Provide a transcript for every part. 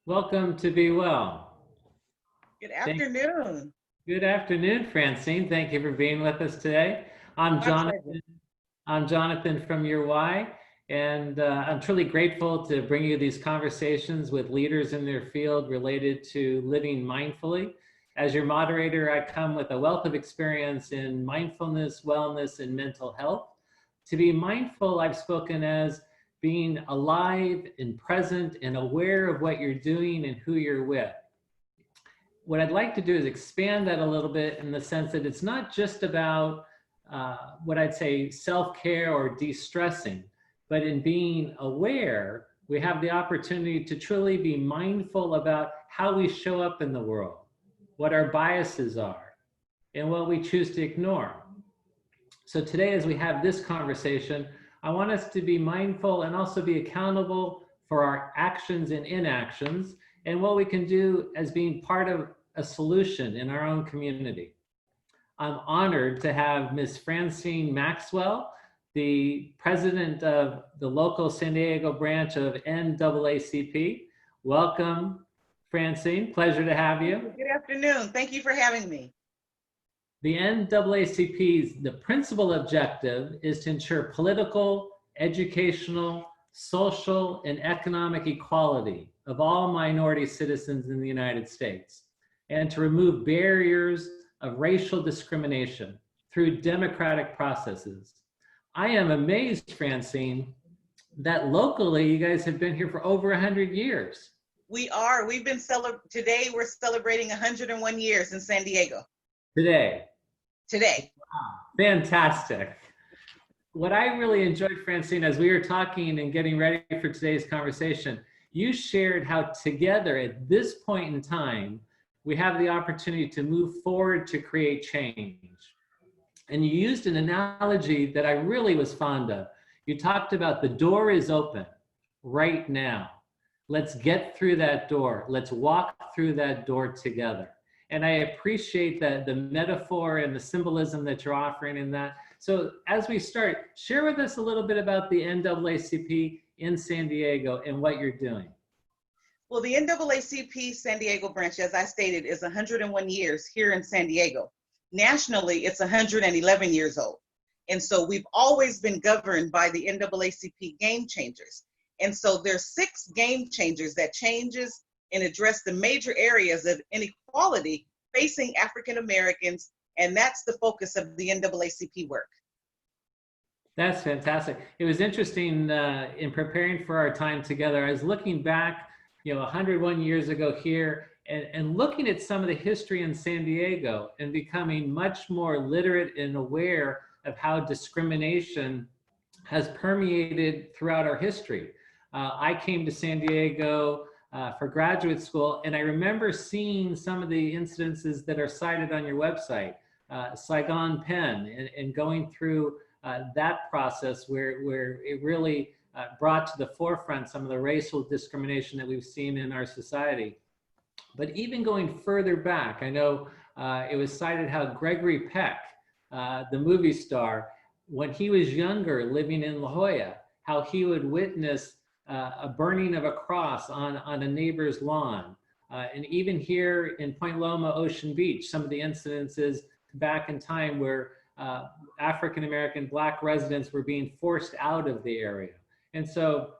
Welcome to Be Well. Good Thank, afternoon. Good afternoon, Francine. Thank you for being with us today. I'm My pleasure. Jonathan. I'm Jonathan from Your Why, and I'm truly grateful to bring you these conversations with leaders in their field related to living mindfully. As your moderator, I come with a wealth of experience in mindfulness, wellness, and mental health. To be mindful, I've spoken as being alive and present and aware of what you're doing and who you're with. What I'd like to do is expand that a little bit in the sense that it's not just about what I'd say self-care or de-stressing, but in being aware, we have the opportunity to truly be mindful about how we show up in the world, what our biases are, and what we choose to ignore. So today, as we have this conversation, I want us to be mindful and also be accountable for our actions and inactions and what we can do as being part of a solution in our own community. I'm honored to have Ms. Francine Maxwell, the president of the local San Diego branch of NAACP. Welcome, Francine. Pleasure to have you. Good afternoon. Thank you for having me. The NAACP's the principal objective is to ensure political, educational, social, and economic equality of all minority citizens in the United States, and to remove barriers of racial discrimination through democratic processes. I am amazed, Francine, that locally you guys have been here for over 100 years. We are. Today we're celebrating 101 years in San Diego. Today. Today. Fantastic. What I really enjoyed, Francine, as we were talking and getting ready for today's conversation, you shared how together at this point in time, we have the opportunity to move forward to create change. And you used an analogy that I really was fond of. You talked about the door is open right now. Let's get through that door. Let's walk through that door together. And I appreciate the metaphor and the symbolism that you're offering in that. So as we start, share with us a little bit about the NAACP in San Diego and what you're doing. Well, the NAACP San Diego branch, as I stated, is 101 years here in San Diego. Nationally, it's 111 years old. And so we've always been governed by the NAACP game changers. And so there's 6 game changers that changes and address the major areas of inequality facing African Americans, and that's the focus of the NAACP work. That's fantastic. It was interesting in preparing for our time together. I was looking back, 101 years ago here, and looking at some of the history in San Diego and becoming much more literate and aware of how discrimination has permeated throughout our history. I came to San Diego for graduate school, and I remember seeing some of the incidences that are cited on your website, Saigon Pen, and going through that process where it really brought to the forefront some of the racial discrimination that we've seen in our society. But even going further back, I know it was cited how Gregory Peck, the movie star, when he was younger living in La Jolla, how he would witness a burning of a cross on a neighbor's lawn. And even here in Point Loma, Ocean Beach, some of the incidences back in time where African-American Black residents were being forced out of the area. And so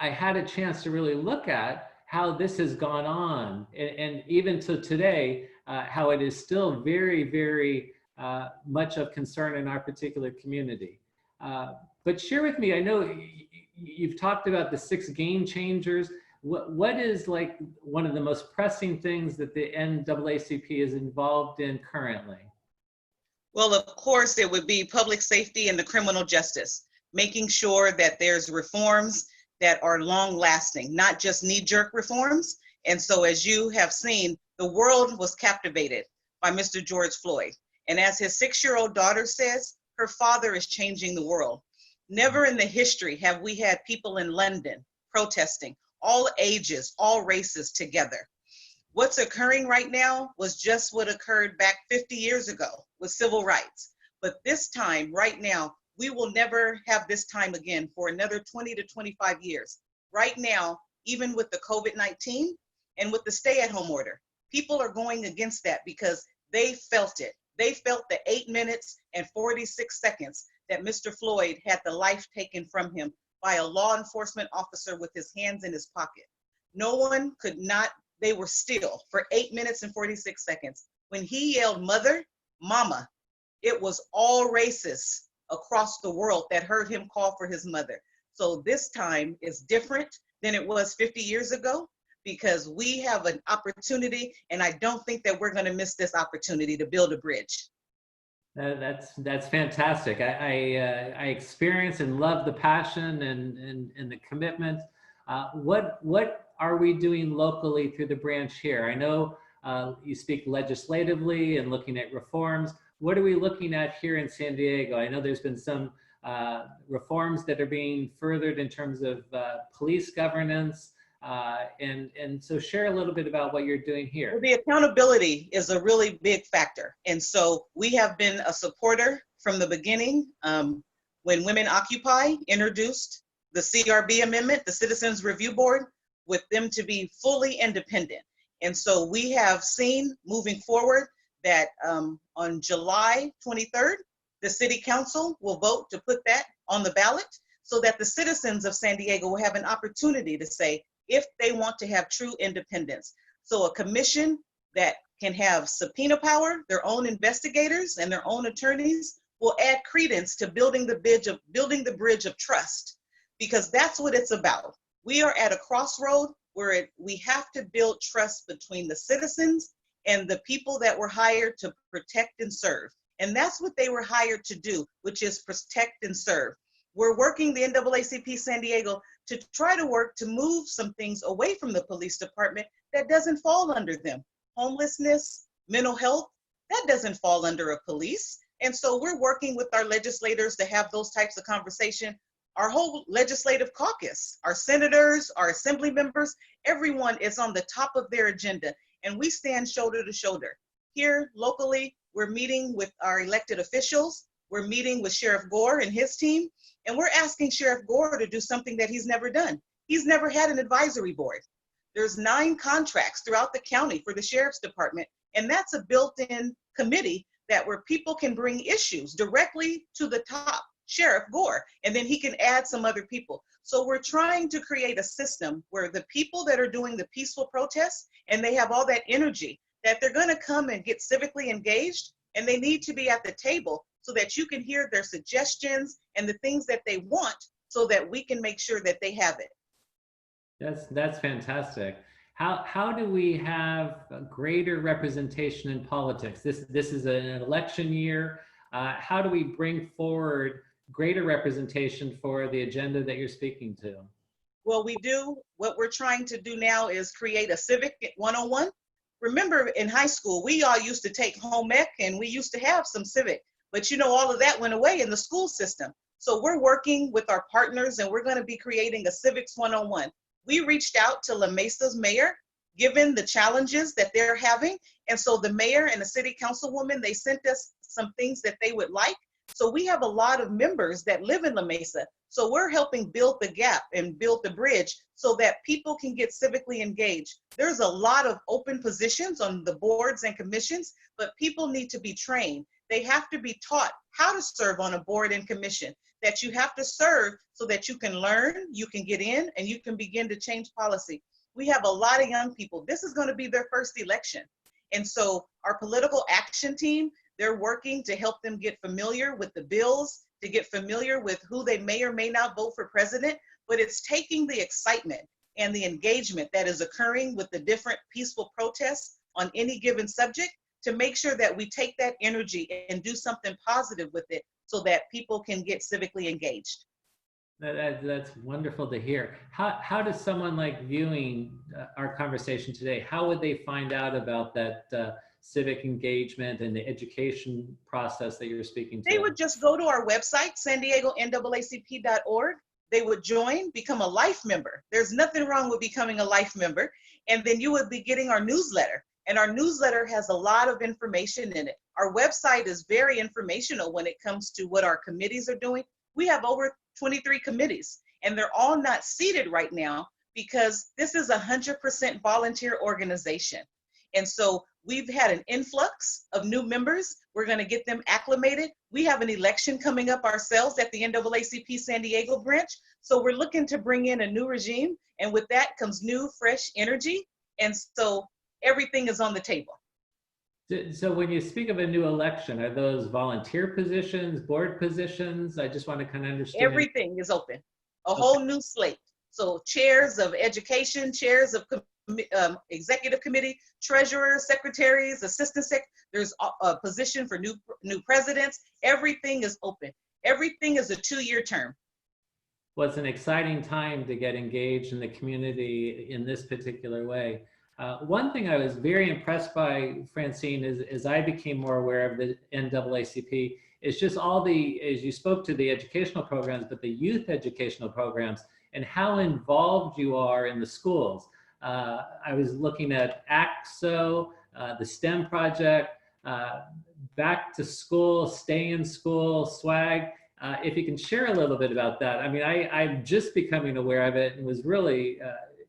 I had a chance to really look at how this has gone on, and even to today, how it is still very, very much of concern in our particular community. But share with me, I know you've talked about the 6 game changers. What is like one of the most pressing things that the NAACP is involved in currently? Well, of course, it would be public safety and the criminal justice, making sure that there's reforms that are long lasting, not just knee-jerk reforms. And so as you have seen, the world was captivated by Mr. George Floyd. And as his 6-year-old daughter says, her father is changing the world. Never in the history have we had people in London protesting, all ages, all races together. What's occurring right now was just what occurred back 50 years ago with civil rights. But this time, right now, we will never have this time again for another 20 to 25 years. Right now, even with the COVID-19 and with the stay-at-home order. People are going against that because they felt it. They felt the 8 minutes and 46 seconds that Mr. Floyd had the life taken from him by a law enforcement officer with his hands in his pocket. No one could not, they were still for 8 minutes and 46 seconds. When he yelled, "Mother, Mama," it was all races across the world that heard him call for his mother. So this time is different than it was 50 years ago because we have an opportunity, and I don't think that we're going to miss this opportunity to build a bridge. That's fantastic. I experience and love the passion and the commitment. What are we doing locally through the branch here? I know you speak legislatively and looking at reforms. What are we looking at here in San Diego? I know there's been some reforms that are being furthered in terms of police governance. And so share a little bit about what you're doing here. Well, the accountability is a really big factor. And so we have been a supporter from the beginning. When Women Occupy introduced the CRB amendment, the Citizens Review Board, with them to be fully independent. And so we have seen moving forward that on July 23rd, the City Council will vote to put that on the ballot so that the citizens of San Diego will have an opportunity to say if they want to have true independence. So a commission that can have subpoena power, their own investigators and their own attorneys will add credence to building the bridge of trust, because that's what it's about. We are at a crossroad where we have to build trust between the citizens and the people that were hired to protect and serve. And that's what they were hired to do, which is protect and serve. We're working, the NAACP San Diego, to try to work to move some things away from the police department that doesn't fall under them. Homelessness, mental health, that doesn't fall under a police. And so we're working with our legislators to have those types of conversation. Our whole legislative caucus, our senators, our assembly members, everyone is on the top of their agenda, and we stand shoulder to shoulder. Here locally, we're meeting with our elected officials. We're meeting with Sheriff Gore and his team, and we're asking Sheriff Gore to do something that he's never done. He's never had an advisory board. There's 9 contracts throughout the county for the Sheriff's Department, and that's a built-in committee where people can bring issues directly to the top, Sheriff Gore, and then he can add some other people. So we're trying to create a system where the people that are doing the peaceful protests, and they have all that energy, that they're gonna come and get civically engaged, and they need to be at the table so that you can hear their suggestions and the things that they want so that we can make sure that they have it. That's fantastic. How do we have a greater representation in politics? This is an election year. How do we bring forward greater representation for the agenda that you're speaking to? Well, what we're trying to do now is create a Civic 101. Remember in high school, we all used to take home ec and we used to have some civic, but all of that went away in the school system. So we're working with our partners and we're gonna be creating a Civics 101. We reached out to La Mesa's mayor, given the challenges that they're having. And so the mayor and the city councilwoman, they sent us some things that they would like. So we have a lot of members that live in La Mesa. So we're helping build the gap and build the bridge so that people can get civically engaged. There's a lot of open positions on the boards and commissions, but people need to be trained. They have to be taught how to serve on a board and commission, that you have to serve so that you can learn, you can get in, and you can begin to change policy. We have a lot of young people. This is going to be their first election. And so our political action team, they're working to help them get familiar with the bills, to get familiar with who they may or may not vote for president, but it's taking the excitement and the engagement that is occurring with the different peaceful protests on any given subject to make sure that we take that energy and do something positive with it so that people can get civically engaged. That's wonderful to hear. How does someone like viewing our conversation today, how would they find out about that civic engagement and the education process that you're speaking to? They would just go to our website, SanDiegoNAACP.org. They would join, become a life member. There's nothing wrong with becoming a life member. And then you would be getting our newsletter. And our newsletter has a lot of information in it. Our website is very informational when it comes to what our committees are doing. We have over 23 committees, and they're all not seated right now, because this is 100% volunteer organization. And so we've had an influx of new members. We're going to get them acclimated. We have an election coming up ourselves at the NAACP San Diego branch. So we're looking to bring in a new regime. And with that comes new, fresh energy. And so everything is on the table. So when you speak of a new election, are those volunteer positions, board positions? I just want to kind of understand. Everything is open, a whole new slate. So chairs of education, chairs of executive committee, treasurers, secretaries, assistant there's a position for new presidents. Everything is open. Everything is a 2-year term. Well, it's an exciting time to get engaged in the community in this particular way. One thing I was very impressed by, Francine, is as I became more aware of the NAACP, is just all the, as you spoke to the educational programs, but the youth educational programs and how involved you are in the schools. I was looking at ACSO, the STEM project, Back to School, Stay in School, SWAG. If you can share a little bit about that. I mean, I'm just becoming aware of it and was really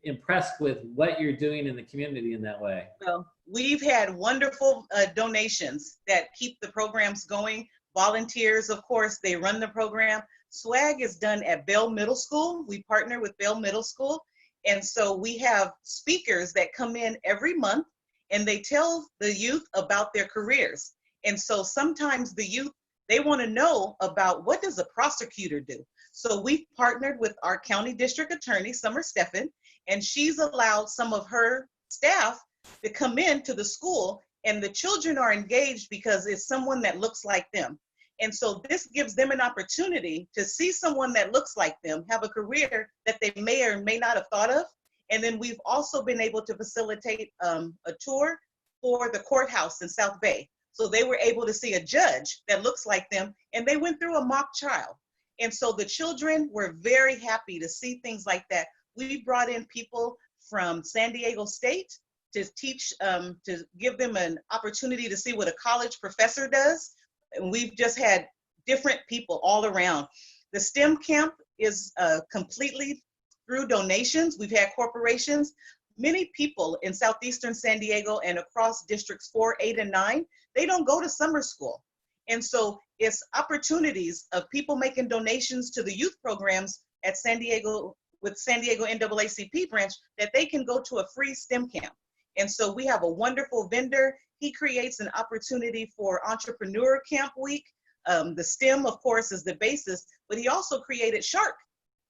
impressed with what you're doing in the community in that way. Well, we've had wonderful donations that keep the programs going. Volunteers, of course, they run the program. SWAG is done at Bell Middle School. We partner with Bell Middle School. And so we have speakers that come in every month and they tell the youth about their careers. And so sometimes the youth, they want to know about what does a prosecutor do? So we've partnered with our county district attorney, Summer Steffen, and she's allowed some of her staff to come into the school, and the children are engaged because it's someone that looks like them. And so this gives them an opportunity to see someone that looks like them, have a career that they may or may not have thought of. And then we've also been able to facilitate a tour for the courthouse in South Bay. So they were able to see a judge that looks like them, and they went through a mock trial. And so the children were very happy to see things like that. We brought in people from San Diego State to teach, to give them an opportunity to see what a college professor does. And we've just had different people all around. The STEM camp is completely through donations. We've had corporations. Many people in Southeastern San Diego and across districts 4, 8, and 9, they don't go to summer school. And so it's opportunities of people making donations to the youth programs at San Diego, with San Diego NAACP branch, that they can go to a free STEM camp. And so we have a wonderful vendor. He creates an opportunity for Entrepreneur Camp Week. The STEM, of course, is the basis, but he also created Shark.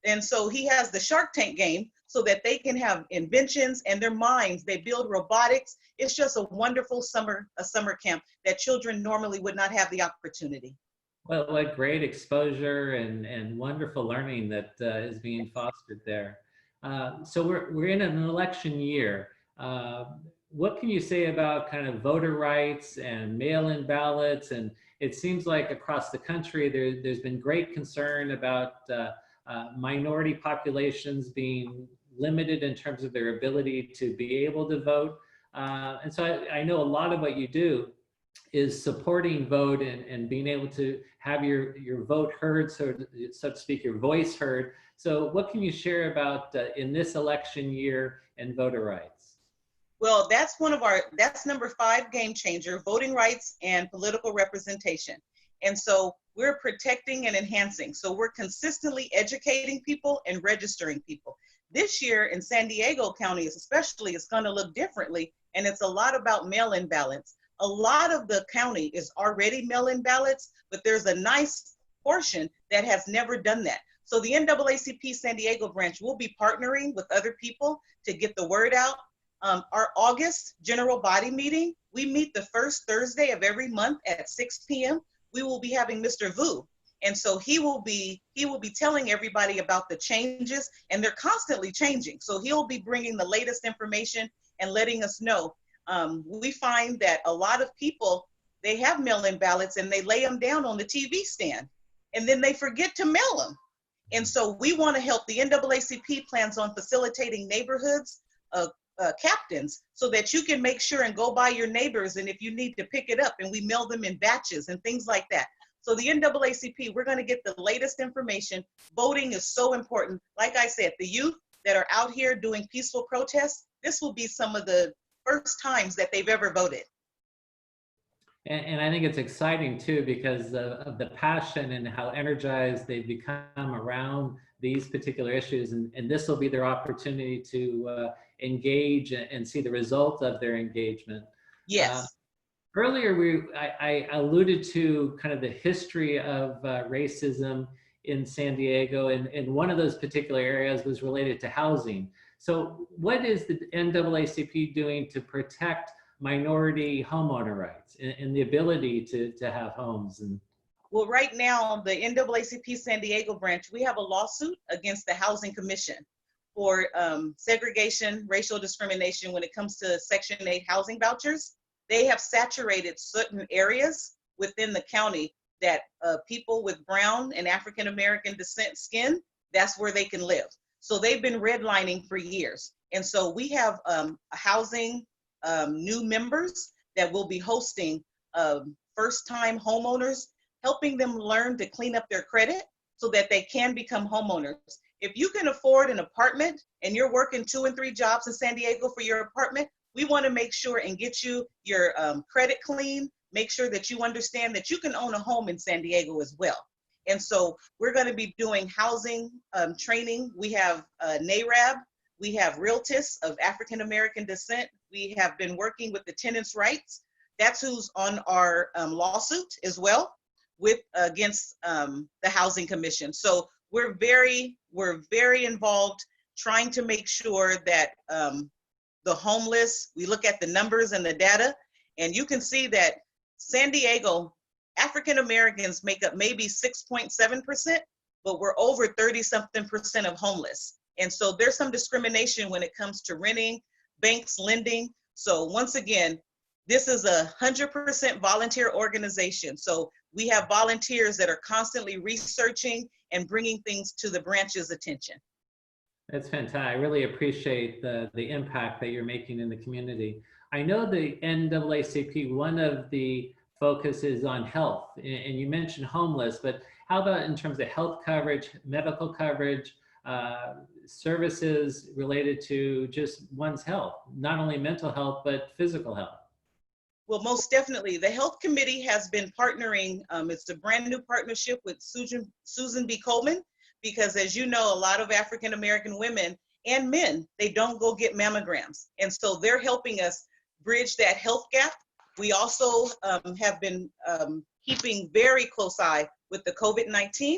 And so he has the Shark Tank game so that they can have inventions and their minds. They build robotics. It's just a wonderful summer camp that children normally would not have the opportunity. Well, what great exposure and wonderful learning that is being fostered there. So we're in an election year. What can you say about kind of voter rights and mail-in ballots? And it seems like across the country, there's been great concern about minority populations being limited in terms of their ability to be able to vote. And so I know a lot of what you do is supporting vote and being able to have your vote heard, so to speak, your voice heard. So what can you share about in this election year and voter rights? Well, that's number 5 game changer, voting rights and political representation. And so we're protecting and enhancing. So we're consistently educating people and registering people. This year in San Diego County, especially, it's going to look differently. And it's a lot about mail-in ballots. A lot of the county is already mail-in ballots, but there's a nice portion that has never done that. So the NAACP San Diego branch will be partnering with other people to get the word out. Our August general body meeting, we meet the first Thursday of every month at 6 p.m. We will be having Mr. Vu. And so he will be telling everybody about the changes, and they're constantly changing. So he'll be bringing the latest information and letting us know. We find that a lot of people, they have mail-in ballots and they lay them down on the TV stand, and then they forget to mail them. And so we want to help. The NAACP plans on facilitating neighborhoods, captains, so that you can make sure and go by your neighbors, and if you need to pick it up, and we mail them in batches and things like that. So the NAACP, we're going to get the latest information. Voting is so important. Like I said, the youth that are out here doing peaceful protests, this will be some of the first times that they've ever voted. And I think it's exciting too, because of the passion and how energized they've become around these particular issues. And this will be their opportunity to engage and see the result of their engagement. Yes. Earlier, I alluded to kind of the history of racism in San Diego, and one of those particular areas was related to housing. So what is the NAACP doing to protect minority homeowner rights and the ability to have homes? And well, right now, the NAACP San Diego branch, we have a lawsuit against the Housing Commission for segregation, racial discrimination when it comes to Section 8 housing vouchers. They have saturated certain areas within the county that people with brown and African American descent skin, that's where they can live. So they've been redlining for years. And so we have housing new members that will be hosting first-time homeowners, helping them learn to clean up their credit so that they can become homeowners. If you can afford an apartment and you're working 2 and 3 jobs in San Diego for your apartment, we want to make sure and get you your credit clean, make sure that you understand that you can own a home in San Diego as well. And so we're going to be doing housing training. We have Naacp, we have realtists of African American descent. We have been working with the tenants' rights. That's who's on our lawsuit as well with against the Housing Commission. So we're very involved trying to make sure that the homeless, we look at the numbers and the data, and you can see that San Diego, African Americans make up maybe 6.7%, but we're over 30-something% of homeless. And so there's some discrimination when it comes to renting, banks lending. So once again, this is a 100% volunteer organization. So we have volunteers that are constantly researching and bringing things to the branch's attention. that's fantastic. I really appreciate the impact that you're making in the community. I know the NAACP, one of the focus is on health, and you mentioned homeless, but how about in terms of health coverage, medical coverage, services related to just one's health, not only mental health, but physical health? Well, most definitely. The Health Committee has been partnering. It's a brand new partnership with Susan B. Coleman, because as you know, a lot of African American women and men, they don't go get mammograms. And so they're helping us bridge that health gap. We also have been keeping very close eye with the COVID-19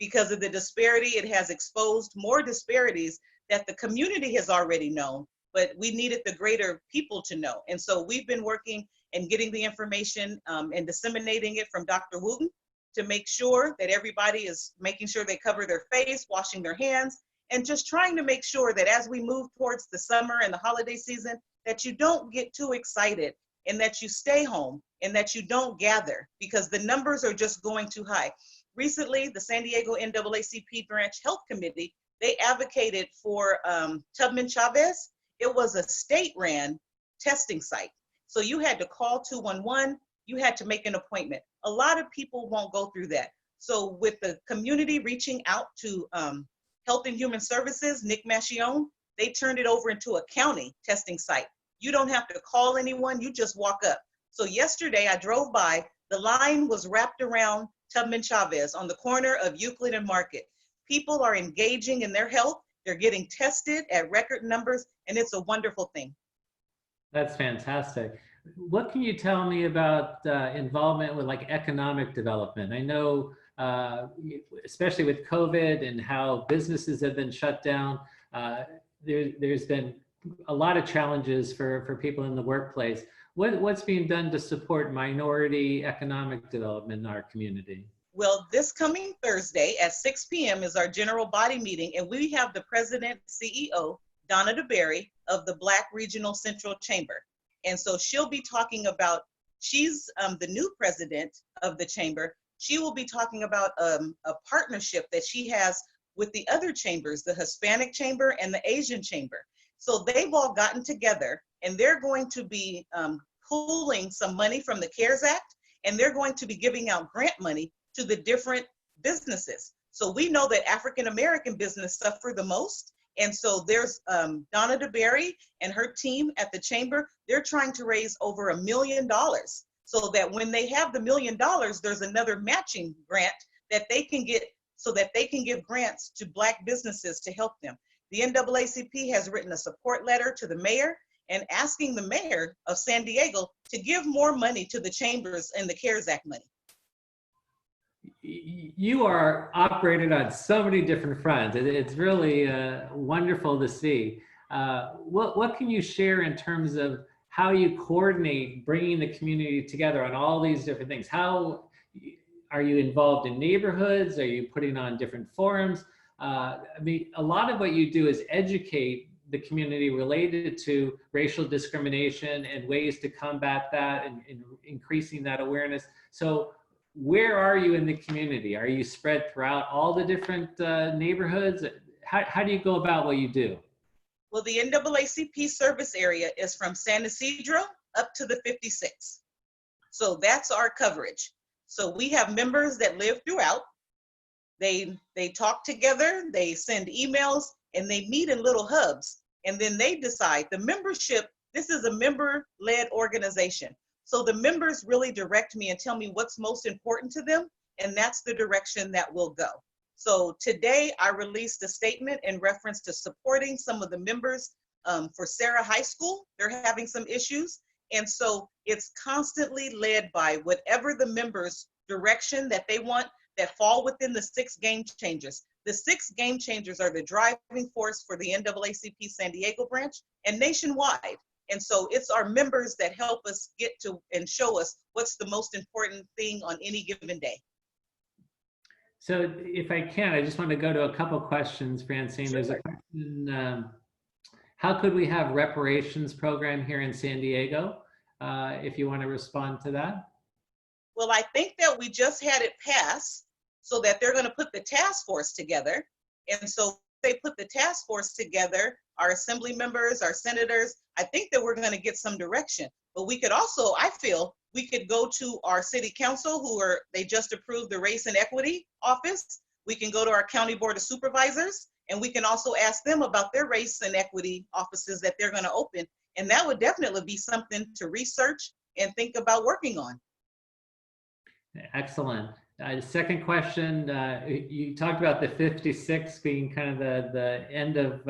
because of the disparity. It has exposed more disparities that the community has already known, but we needed the greater people to know. And so we've been working and getting the information and disseminating it from Dr. Wooten to make sure that everybody is making sure they cover their face, washing their hands, and just trying to make sure that as we move towards the summer and the holiday season, that you don't get too excited and that you stay home and that you don't gather because the numbers are just going too high. Recently, the San Diego NAACP Branch Health Committee, they advocated for Tubman Chavez. It was a state-ran testing site. So you had to call 211, you had to make an appointment. A lot of people won't go through that. So with the community reaching out to Health and Human Services, Nick Machione, they turned it over into a county testing site. You don't have to call anyone, you just walk up. So yesterday I drove by, the line was wrapped around Tubman Chavez on the corner of Euclid and Market. People are engaging in their health, they're getting tested at record numbers, and it's a wonderful thing. That's fantastic. What can you tell me about involvement with like economic development? I know, especially with COVID and how businesses have been shut down, there's been a lot of challenges for people in the workplace. What's being done to support minority economic development in our community? Well, this coming Thursday at 6 p.m. is our general body meeting, and we have the president, CEO, Donna DeBerry of the Black Regional Central Chamber. And so she'll be talking about, she's the new president of the chamber. She will be talking about a partnership that she has with the other chambers, the Hispanic Chamber and the Asian Chamber. So they've all gotten together and they're going to be pooling some money from the CARES Act, and they're going to be giving out grant money to the different businesses. So we know that African American business suffer the most, And so there's Donna DeBerry and her team at the chamber. They're trying to raise over $1 million so that when they have the $1 million, there's another matching grant that they can get so that they can give grants to Black businesses to help them. The NAACP has written a support letter to the mayor and asking the mayor of San Diego to give more money to the chambers and the CARES Act money. You are operated on so many different fronts. It's really wonderful to see. What can you share in terms of how you coordinate bringing the community together on all these different things? How are you involved in neighborhoods? Are you putting on different forums? I mean, a lot of what you do is educate the community related to racial discrimination and ways to combat that and increasing that awareness. So where are you in the community? Are you spread throughout all the different neighborhoods? How do you go about what you do? Well, the NAACP service area is from San Isidro up to the 56. So that's our coverage. So we have members that live throughout. They talk together, they send emails, and they meet in little hubs. And then they decide the membership, this is a member-led organization. So the members really direct me and tell me what's most important to them, and that's the direction that we'll go. So today I released a statement in reference to supporting some of the members for Sarah High School. They're having some issues. And so it's constantly led by whatever the members' direction that they want that fall within the 6 game changers. The 6 game changers are the driving force for the NAACP San Diego branch and nationwide. And so it's our members that help us get to and show us what's the most important thing on any given day. So if I can, I just want to go to a couple questions, Francine. Sure. There's a question, how could we have reparations program here in San Diego? If you want to respond to that. Well, I think that we just had it passed so that they're going to put the task force together. And so they put the task force together, our assembly members, our senators, I think that we're going to get some direction. But we could also, I feel, we could go to our city council they just approved the race and equity office. We can go to our county board of supervisors, and we can also ask them about their race and equity offices that they're going to open. And that would definitely be something to research and think about working on. Excellent. The second question, you talked about the 56 being kind of the end of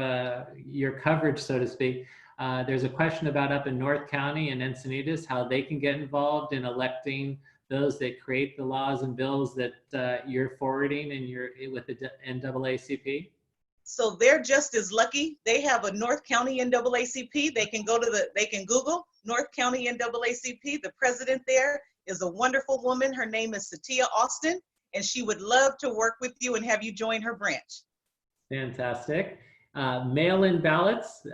your coverage, so to speak. There's a question about up in North County and Encinitas, how they can get involved in electing those that create the laws and bills that you're forwarding and with the NAACP. So they're just as lucky. They have a North County NAACP. They can they can Google North County NAACP. The president there is a wonderful woman. Her name is Satia Austin, and she would love to work with you and have you join her branch. Fantastic. Mail-in ballots.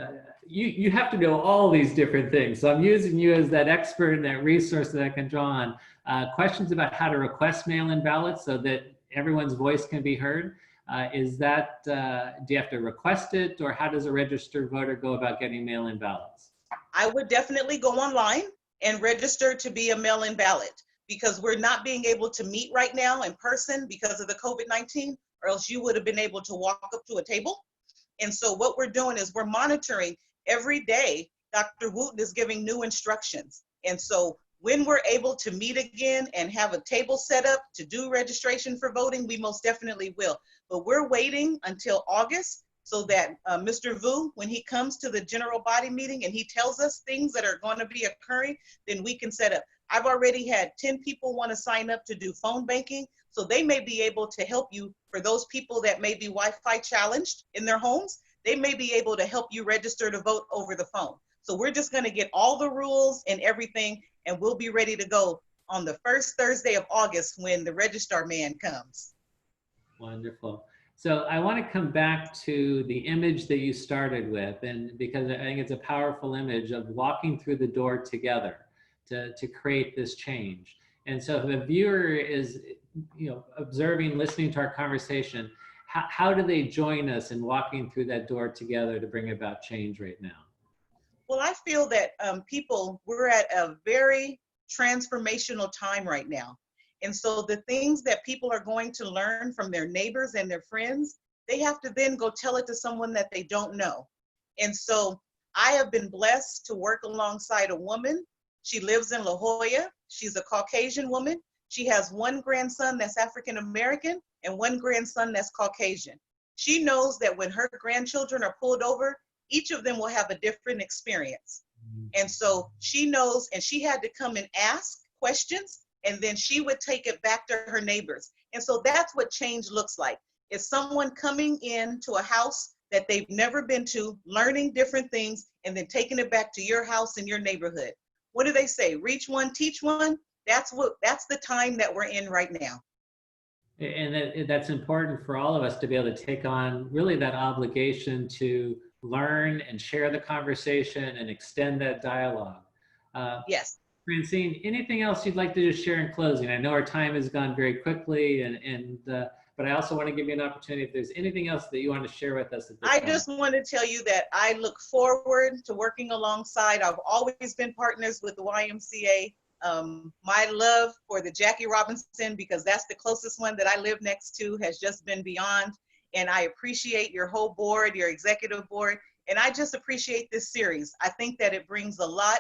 You have to know all these different things. So I'm using you as that expert and that resource that I can draw on. Questions about how to request mail-in ballots so that everyone's voice can be heard. Do you have to request it, or how does a registered voter go about getting mail-in ballots? I would definitely go online and register to be a mail-in ballot, because we're not being able to meet right now in person because of the COVID-19, or else you would have been able to walk up to a table. And so what we're doing is we're monitoring every day. Dr. Wooten is giving new instructions. And so when we're able to meet again and have a table set up to do registration for voting, we most definitely will. But we're waiting until August so that Mr. Vu, when he comes to the general body meeting and he tells us things that are going to be occurring, then we can set up. I've already had 10 people want to sign up to do phone banking, so they may be able to help you. For those people that may be Wi-Fi challenged in their homes, they may be able to help you register to vote over the phone. So we're just going to get all the rules and everything, and we'll be ready to go on the first Thursday of August when the registrar man comes. Wonderful. So I want to come back to the image that you started with, and because I think it's a powerful image of walking through the door together to create this change. And so if a viewer is, observing, listening to our conversation, how do they join us in walking through that door together to bring about change right now? Well, I feel that we're at a very transformational time right now. And so the things that people are going to learn from their neighbors and their friends, they have to then go tell it to someone that they don't know. And so I have been blessed to work alongside a woman. She lives in La Jolla. She's a Caucasian woman. She has one grandson that's African American and one grandson that's Caucasian. She knows that when her grandchildren are pulled over, each of them will have a different experience. And so she knows, and she had to come and ask questions, and then she would take it back to her neighbors. And so that's what change looks like. It's someone coming into a house that they've never been to, learning different things, and then taking it back to your house and your neighborhood. What do they say? Reach one, teach one. That's the time that we're in right now. And that's important for all of us to be able to take on really that obligation to learn and share the conversation and extend that dialogue. Yes. Francine, anything else you'd like to just share in closing? I know our time has gone very quickly, but I also want to give you an opportunity if there's anything else that you want to share with us at this time. I just want to tell you that I look forward to working alongside. I've always been partners with the YMCA. My love for the Jackie Robinson, because that's the closest one that I live next to, has just been beyond. And I appreciate your whole board, your executive board, and I just appreciate this series. I think that it brings a lot.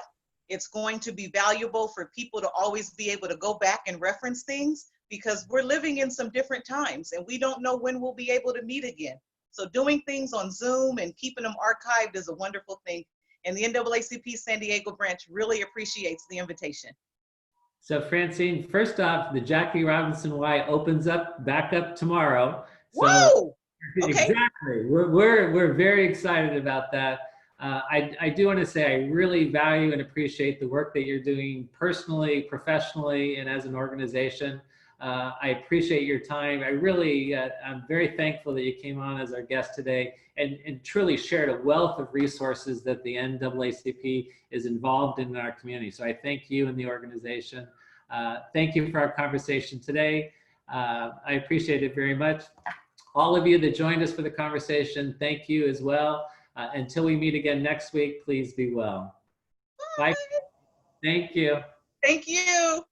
It's going to be valuable for people to always be able to go back and reference things, because we're living in some different times and we don't know when we'll be able to meet again. So doing things on Zoom and keeping them archived is a wonderful thing. And the NAACP San Diego branch really appreciates the invitation. So Francine, first off, the Jackie Robinson Y opens back up tomorrow. So whoa! Okay. Exactly, we're very excited about that. I do want to say I really value and appreciate the work that you're doing personally, professionally, and as an organization. I appreciate your time. I'm very thankful that you came on as our guest today and truly shared a wealth of resources that the NAACP is involved in our community. So I thank you and the organization. Thank you for our conversation today. I appreciate it very much. All of you that joined us for the conversation, thank you as well. Until we meet again next week, please be well. Bye. Thank you. Thank you.